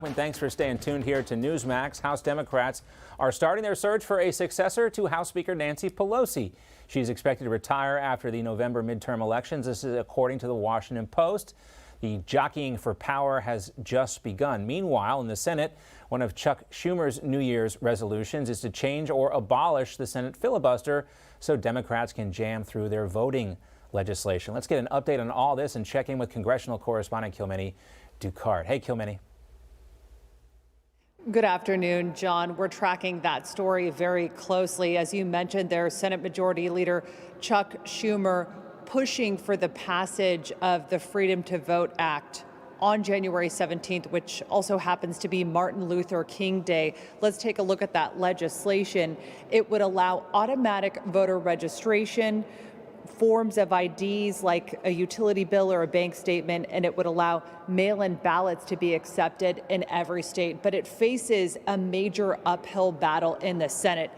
Thanks for staying tuned here to Newsmax. House Democrats are starting their search for a successor to House Speaker Nancy Pelosi. She's expected to retire after the November midterm elections. This is according to the Washington Post. The jockeying for power has just begun. Meanwhile, in the Senate, one of Chuck Schumer's New Year's resolutions is to change or abolish the Senate filibuster so Democrats can jam through their voting legislation. Let's get an update on all this and check in with Congressional Correspondent Kilmeny Duchardt. Hey, Kilmeny. Good afternoon, John. We're tracking that story very closely. As you mentioned there, Senate Majority Leader Chuck Schumer pushing for the passage of the Freedom to Vote Act on January 17th, which also happens to be Martin Luther King Day. Let's take a look at that legislation. It would allow automatic voter registration, forms of IDs like a utility bill or a bank statement, and it would allow mail-in ballots to be accepted in every state. But it faces a major uphill battle in the Senate.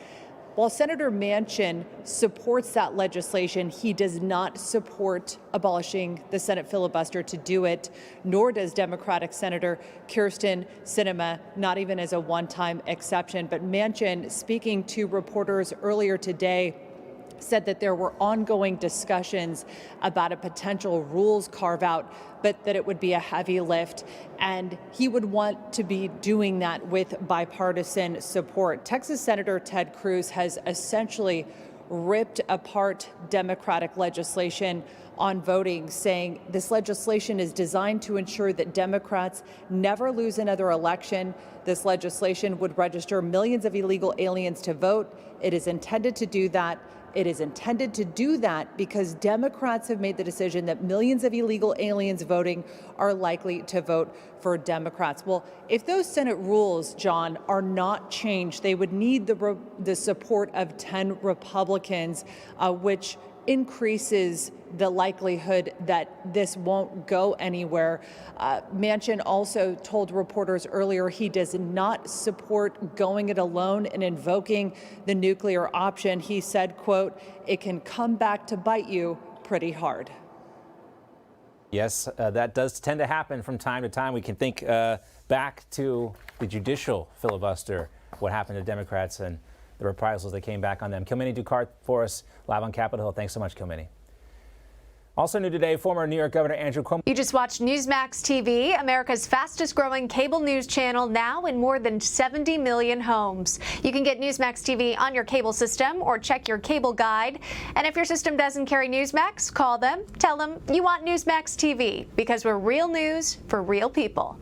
While Senator Manchin supports that legislation, he does not support abolishing the Senate filibuster to do it, nor does Democratic Senator Kyrsten Sinema, not even as a one-time exception. But Manchin, speaking to reporters earlier today, said that there were ongoing discussions about a potential rules carve-out, but that it would be a heavy lift, and he would want to be doing that with bipartisan support. Texas Senator Ted Cruz has essentially ripped apart Democratic legislation on voting, saying this legislation is designed to ensure that Democrats never lose another election. This legislation would register millions of illegal aliens to vote. It is intended to do that. It is intended to do that because Democrats have made the decision that millions of illegal aliens voting are likely to vote for Democrats. Well, if those Senate rules, John, are not changed, they would need the support of 10 Republicans, which increases the likelihood that this won't go anywhere. Manchin also told reporters earlier he does not support going it alone and invoking the nuclear option. He said, quote, "It can come back to bite you pretty hard." Yes, that does tend to happen from time to time. We can think back to the judicial filibuster, what happened to Democrats and the reprisals that came back on them. Kilmeny Duchardt for us live on Capitol Hill. Thanks so much, Kilmeny. Also new today, former New York Governor Andrew Cuomo. You just watched Newsmax TV, America's fastest growing cable news channel, now in more than 70 million homes. You can get Newsmax TV on your cable system or check your cable guide. And if your system doesn't carry Newsmax, call them, tell them you want Newsmax TV, because we're real news for real people.